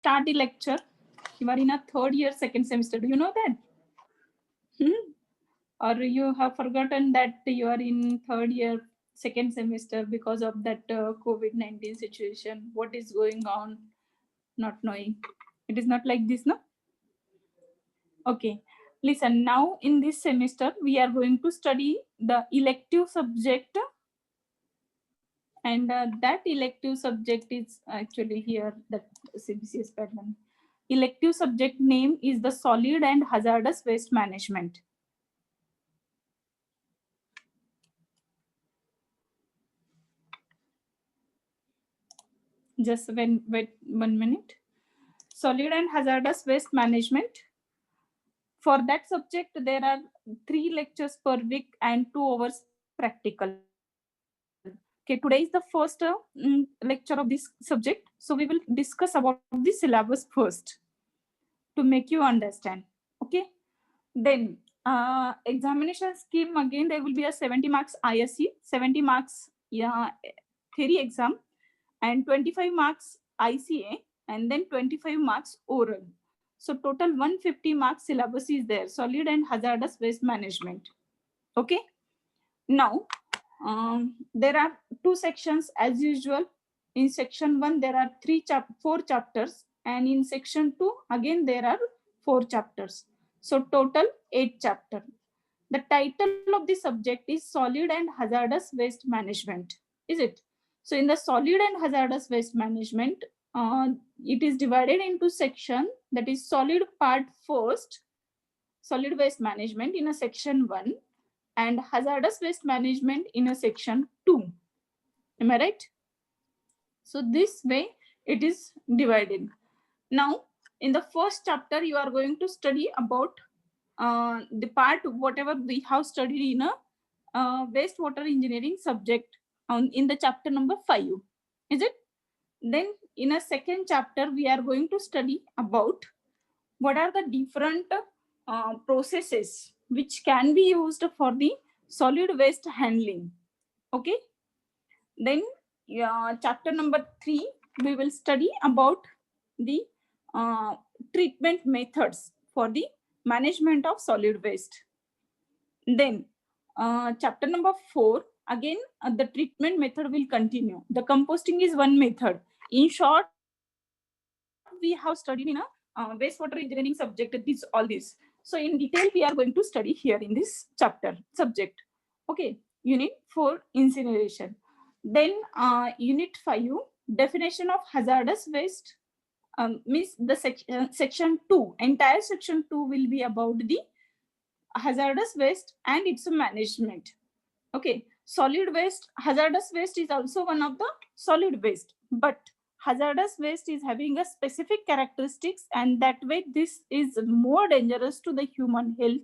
start the lecture. You are in a third year, second semester. Do you know that? Or you have forgotten that you are in third year, second semester because of that COVID-19 situation? What is going on? Not knowing. It is not like this, no? Okay. Listen, now in this semester, we are going to study the elective subject, and that elective subject is actually here, that CBCS pattern. Elective subject name is the solid and hazardous waste management. Just wait 1 minute. Solid and hazardous waste management. For that subject, there are 3 lectures per week and 2 hours practical. Okay, today is the first lecture of this subject. So we will discuss about the syllabus first to make you understand. Okay, then examination scheme, again there will be a 70 marks ISE, 70 marks theory exam, and 25 marks ICA, and then 25 marks oral. So total 150 marks syllabus is there, solid and hazardous waste management. Okay, now there are 2 sections as usual. In section 1 there are 4 chapters, and in section 2 again there are 4 chapters. So total 8 chapters. The title of the subject is solid and hazardous waste management, is it? So in the solid and hazardous waste management, it is divided into section, that is solid part first, solid waste management in a section 1, and hazardous waste management in a section 2. Am I right? So this way it is divided. Now in the first chapter you are going to study about the part whatever we have studied in a wastewater engineering subject in the chapter number 5, is it? Then in a second chapter we are going to study about what are the different processes which can be used for the solid waste handling. Okay, then chapter number 3 we will study about the treatment methods for the management of solid waste. Then chapter number 4, again the treatment method will continue. The composting is one method. In short, we have studied in a wastewater engineering subject all this. So in detail we are going to study here in this chapter subject. Okay, unit 4 incineration. Then unit 5 definition of hazardous waste, means the section 2, entire section 2 will be about the hazardous waste and its management. Okay, solid waste, hazardous waste is also one of the solid waste, but hazardous waste is having a specific characteristics, and that way this is more dangerous to the human health.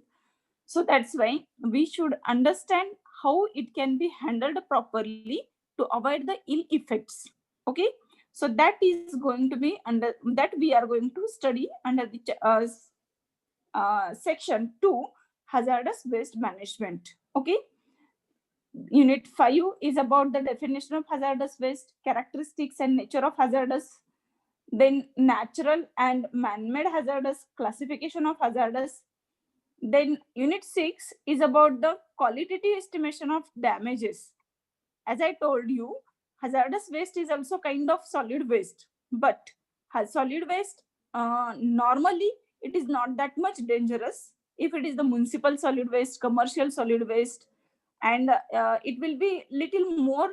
So that's why we should understand how it can be handled properly to avoid the ill effects. Okay, so that is going to be under that we are going to study under the section 2, hazardous waste management. Okay, unit 5 is about the definition of hazardous waste, characteristics and nature of hazardous, then natural and man-made hazardous, classification of hazardous. Then unit 6 is about the qualitative estimation of damages. As I told you, hazardous waste is also kind of solid waste, but solid waste normally it is not that much dangerous if it is the municipal solid waste, commercial solid waste, and it will be little more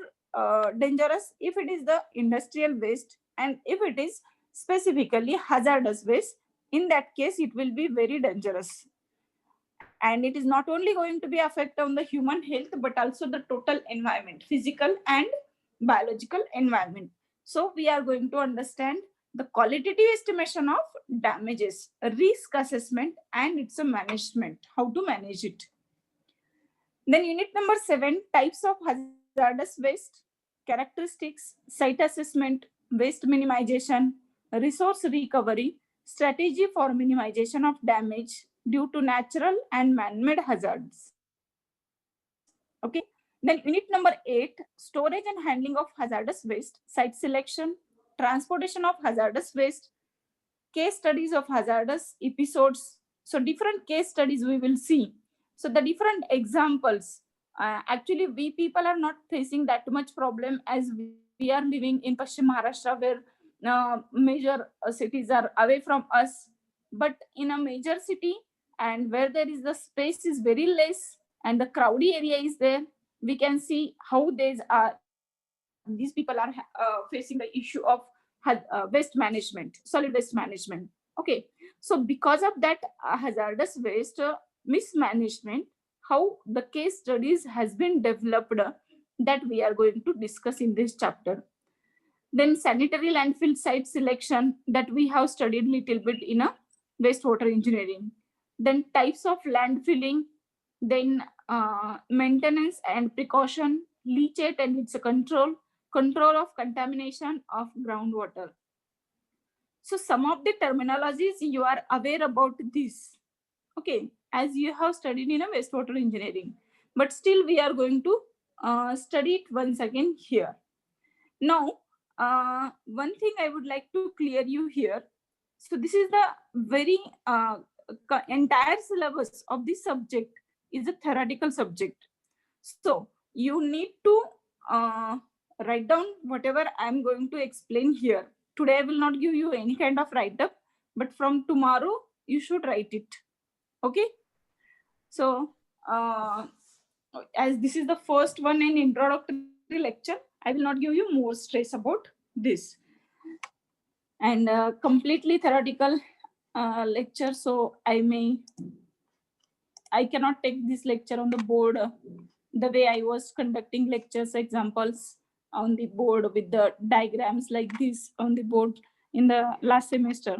dangerous if it is the industrial waste, and if it is specifically hazardous waste, in that case it will be very dangerous, and it is not only going to be affect on the human health but also the total environment, physical and biological environment. So we are going to understand the qualitative estimation of damages, risk assessment, and its a management, how to manage it. Then unit number 7, types of hazardous waste, characteristics, site assessment, waste minimization, resource recovery, strategy for minimization of damage due to natural and man-made hazards. Okay. Then unit number 8, storage and handling of hazardous waste, site selection, transportation of hazardous waste, case studies of hazardous episodes. So different case studies we will see. So the different examples. Actually, we people are not facing that much problem as we are living in Paschim Maharashtra, where major cities are away from us. But in a major city and where there is the space is very less and the crowdy area is there, we can see how these people are facing the issue of waste management, solid waste management. Okay, so because of that hazardous waste mismanagement, how the case studies has been developed, that we are going to discuss in this chapter. Then sanitary landfill site selection, that we have studied little bit in a wastewater engineering. Then types of landfilling, then maintenance and precaution, leachate and its control, control of contamination of groundwater. So some of the terminologies you are aware about this, okay, as you have studied in a wastewater engineering, but still we are going to study it once again here. Now, one thing I would like to clear you here. So this is the very entire syllabus of this subject is a theoretical subject. So you need to write down whatever I'm going to explain here. Today I will not give you any kind of write up, but from tomorrow you should write it. Okay. So as this is the first one in introductory lecture, I will not give you more stress about this. And completely theoretical lecture, so I cannot take this lecture on the board the way I was conducting lectures examples on the board with the diagrams like this on the board in the last semester.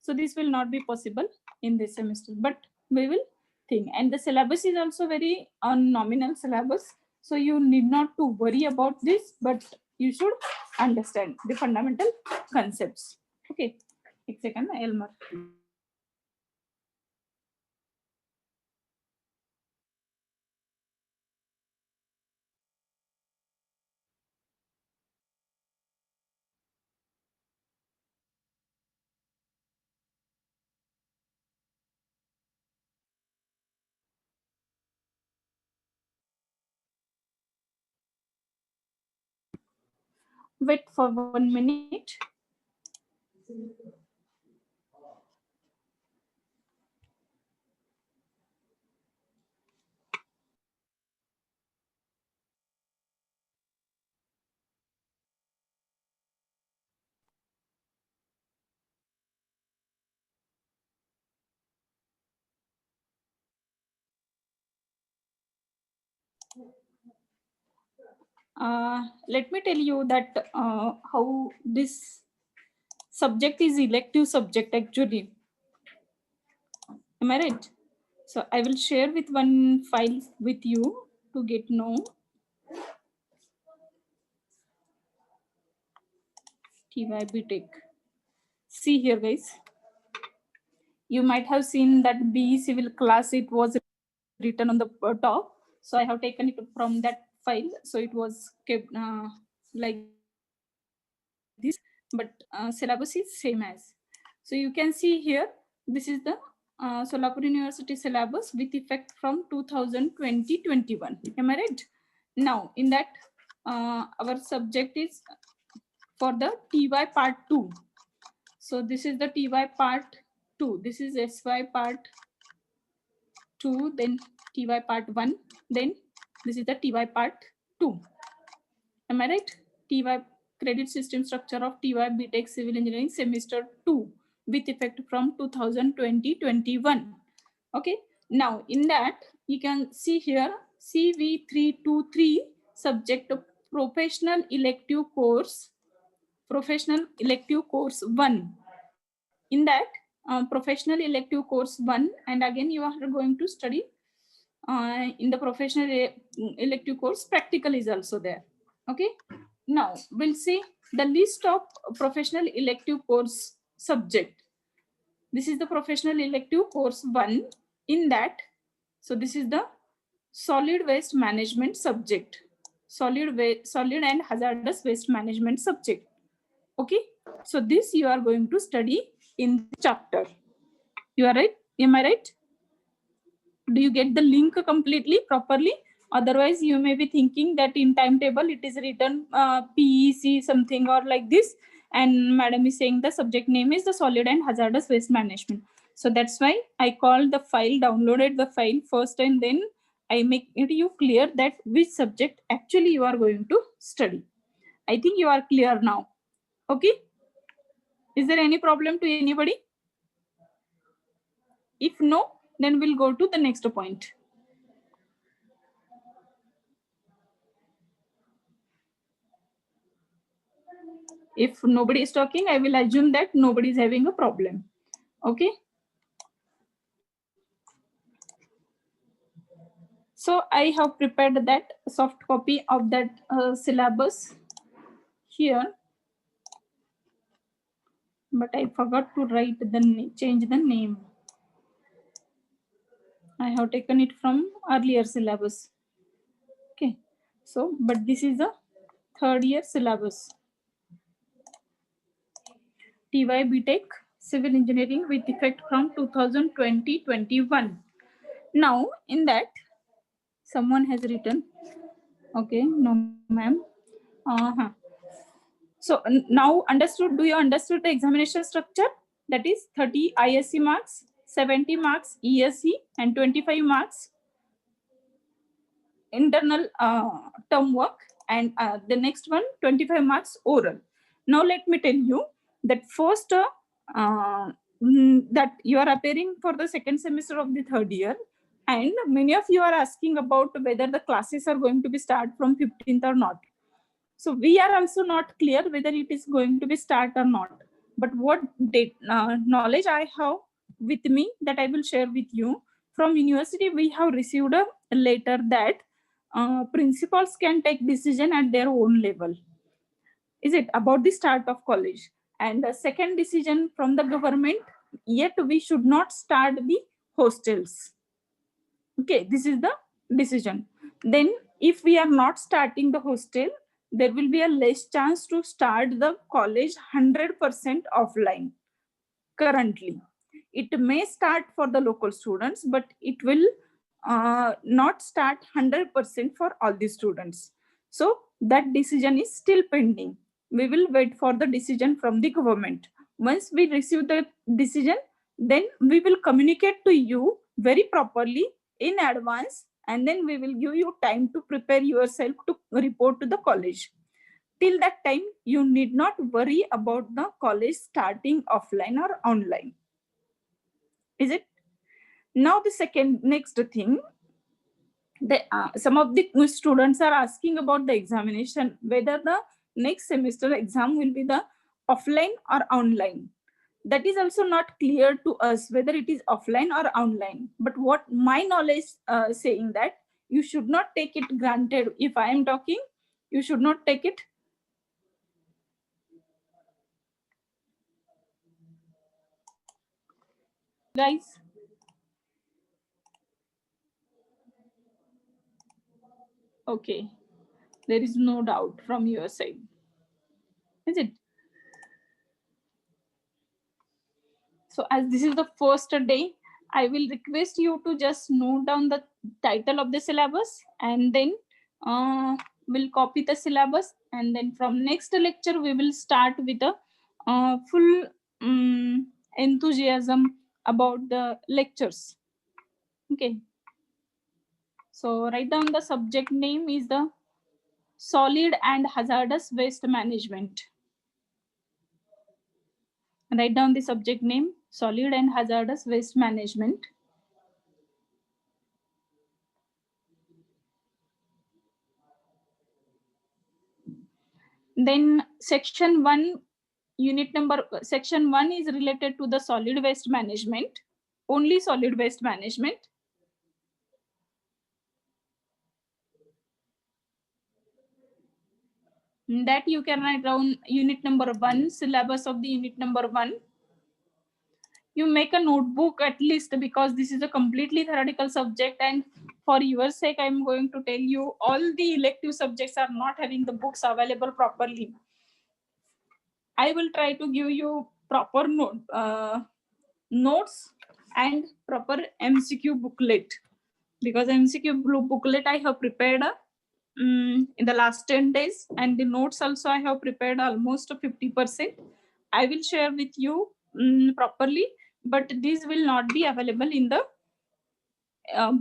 So this will not be possible in this semester, but we will think. And the syllabus is also very nominal syllabus, so you need not to worry about this, but you should understand the fundamental concepts. Okay, एक second, Elmer. Wait for 1 minute. Let me tell you that how this subject is elective subject actually. Am I right? So I will share with one file with you to get know. TYB Tech. See here, guys. You might have seen that BE Civil class, it was written on the top. So I have taken it from that file. So it was kept like this, but syllabus is same as. So you can see here, this is the Solapur University syllabus with effect from 2020-21. Am I right? Now, in that, our subject is for the TY part 2. So this is the TY part 2. This is SY part 2, then TY part 1, then this is the TY part 2. Am I right? TY credit system structure of TY BTech Civil Engineering semester 2 with effect from 2020-21. Okay. Now in that you can see here CV323 subject of professional elective course 1. In that professional elective course 1, and again you are going to study in the professional elective course practical is also there. Okay. Now we'll see the list of professional elective course subject. This is the professional elective course 1. In that, so this is the solid waste management subject, solid and hazardous waste management subject. Okay, so this you are going to study in this chapter. You are right? Am I right? Do you get the link completely properly? Otherwise, you may be thinking that in timetable it is written PEC something or like this, and madam is saying the subject name is the solid and hazardous waste management. So that's why I called the file, downloaded the file first, and then I make it you clear that which subject actually you are going to study. I think you are clear now. Okay. Is there any problem to anybody? If no, then we'll go to the next point. If nobody is talking, I will assume that nobody is having a problem. Okay. So I have prepared that soft copy of that syllabus here, but I forgot to write the change the name. I have taken it from earlier syllabus. Okay. So, but this is the third year syllabus. TY BTech Civil Engineering with effect from 2020-21. Now, in that, someone has written, okay, no ma'am. So now understood, do you understood the examination structure? That is 30 ISC marks, 70 marks ESE, and 25 marks internal term work, and the next one 25 marks oral. Now let me tell you that first that you are appearing for the second semester of the third year, and many of you are asking about whether the classes are going to be start from 15th or not. So we are also not clear whether it is going to be start or not. But what knowledge I have with me that I will share with you, from university we have received a letter that principals can take decision at their own level. Is it about the start of college? And the second decision from the government, yet we should not start the hostels. Okay, this is the decision. Then if we are not starting the hostel, there will be a less chance to start the college 100% offline currently. It may start for the local students, but it will not start 100% for all the students. So that decision is still pending. We will wait for the decision from the government. Once we receive the decision, then we will communicate to you very properly in advance, and then we will give you time to prepare yourself to report to the college. Till that time, you need not worry about the college starting offline or online. Is it? Now the next thing, some of the students are asking about the examination, whether the next semester exam will be the offline or online. That is also not clear to us whether it is offline or online. But what my knowledge saying that you should not take it granted. If I am talking, you should not take it. Guys. Okay. There is no doubt from your side. Is it? So as this is the first day, I will request you to just note down the title of the syllabus, and then we'll copy the syllabus, and then from next lecture we will start with a full enthusiasm about the lectures. Okay. So write down the subject name is the solid and hazardous waste management. Write down the subject name, solid and hazardous waste management. Then section 1, section 1 is related to the solid waste management, only solid waste management. That you can write down unit number 1, syllabus of the unit number 1. You make a notebook at least, because this is a completely theoretical subject, and for your sake I'm going to tell you all the elective subjects are not having the books available properly. I will try to give you proper notes and proper MCQ booklet, because MCQ booklet I have prepared in the last 10 days, and the notes also I have prepared almost 50%. I will share with you properly, but these will not be available in the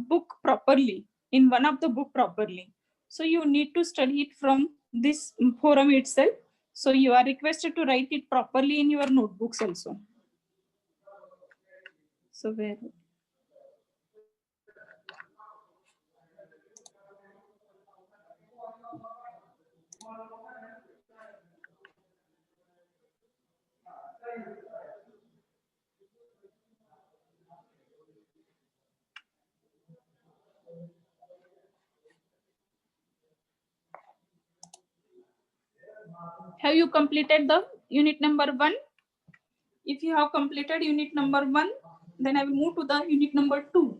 book properly, in one of the book properly. So you need to study it from this forum itself. So you are requested to write it properly in your notebooks also. So where? Have you completed the unit number 1? If you have completed unit number 1, then I will move to the unit number 2.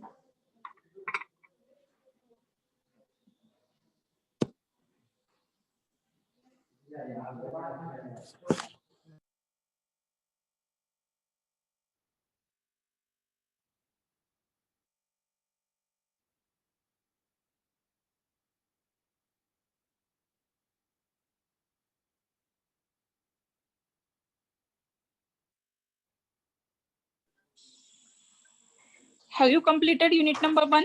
Have you completed unit number 1?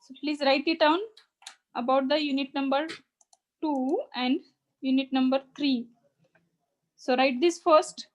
So please write it down about the unit number 2 and unit number 3. So write this first.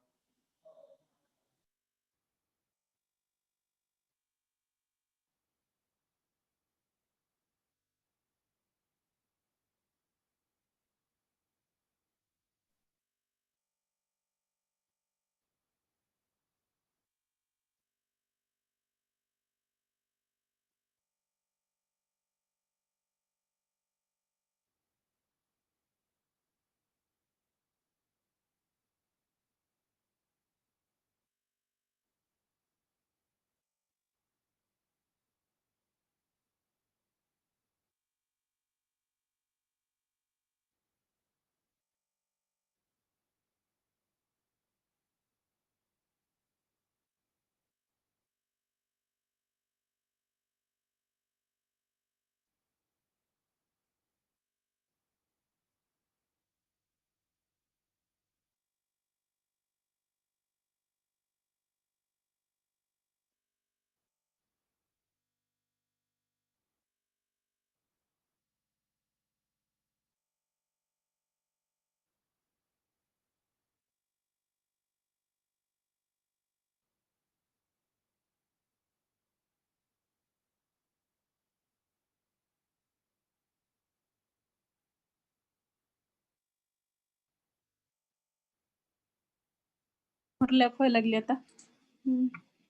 Overlap व्हायला लागली आता.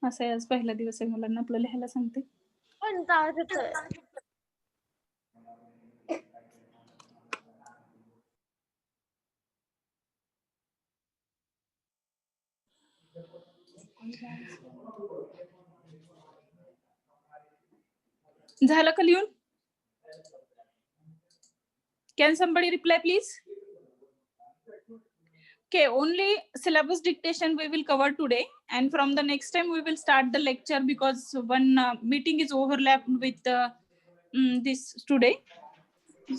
असं आज पहिला दिवस आहे, मुलांना आपलं लिहायला सांगते. झालं का लिहून? Can somebody reply please? Okay, only syllabus dictation we will cover today, and from the next time we will start the lecture, because one meeting is overlapped with this today.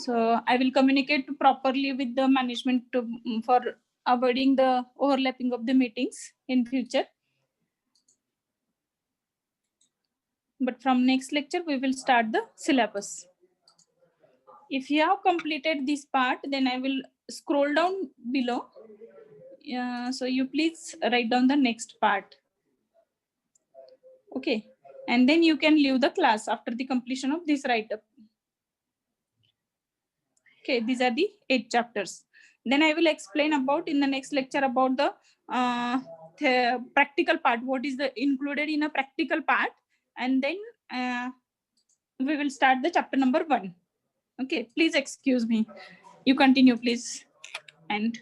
So I will communicate properly with the management for avoiding the overlapping of the meetings in future. But from next lecture we will start the syllabus. If you have completed this part, then I will scroll down below. So you please write down the next part. Okay, and then you can leave the class after the completion of this write-up. Okay, these are the 8 chapters. Then I will explain about in the next lecture about the practical part, what is the included in a practical part, and then we will start the chapter number 1. Okay, please excuse me. You continue, please. And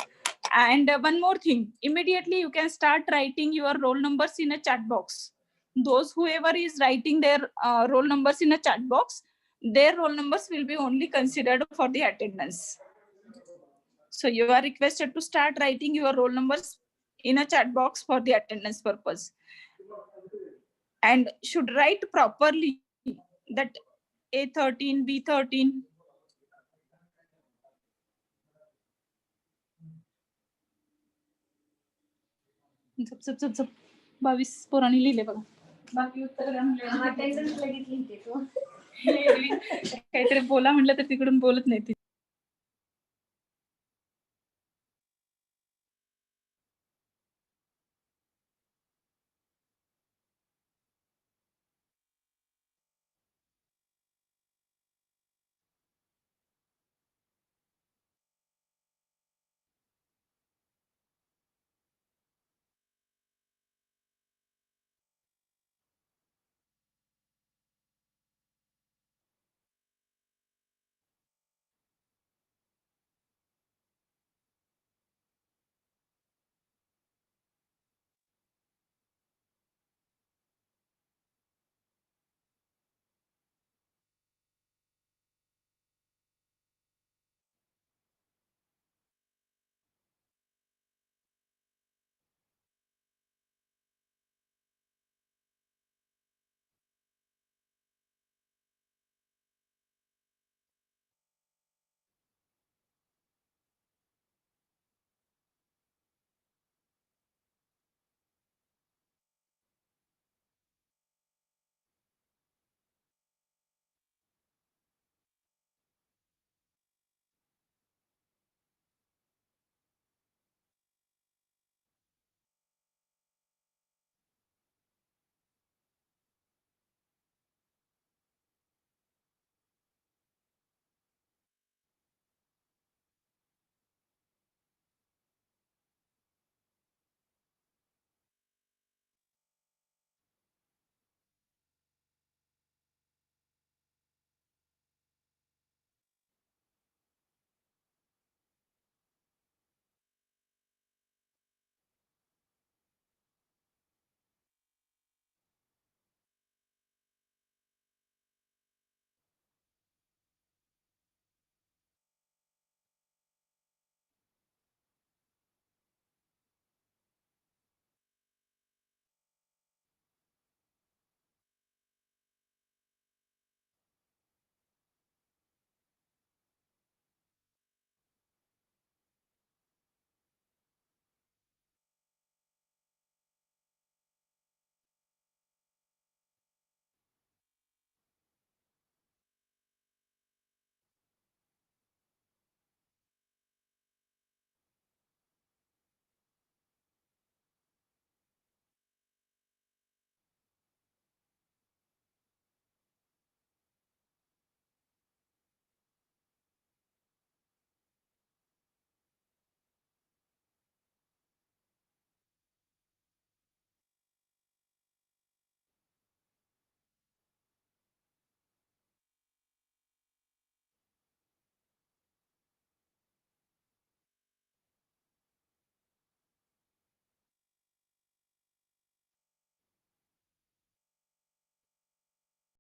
one more thing, immediately you can start writing your roll numbers in a chat box. Those whoever is writing their roll numbers in a chat box, their roll numbers will be only considered for the attendance. So you are requested to start writing your roll numbers in a chat box for the attendance purpose, and should write properly that A13, B13. सब 22 पोरांनी लिहिले बघा. बाकी उत्तर काहीतरी बोला म्हटलं तर तिकडून बोलत नाही ती.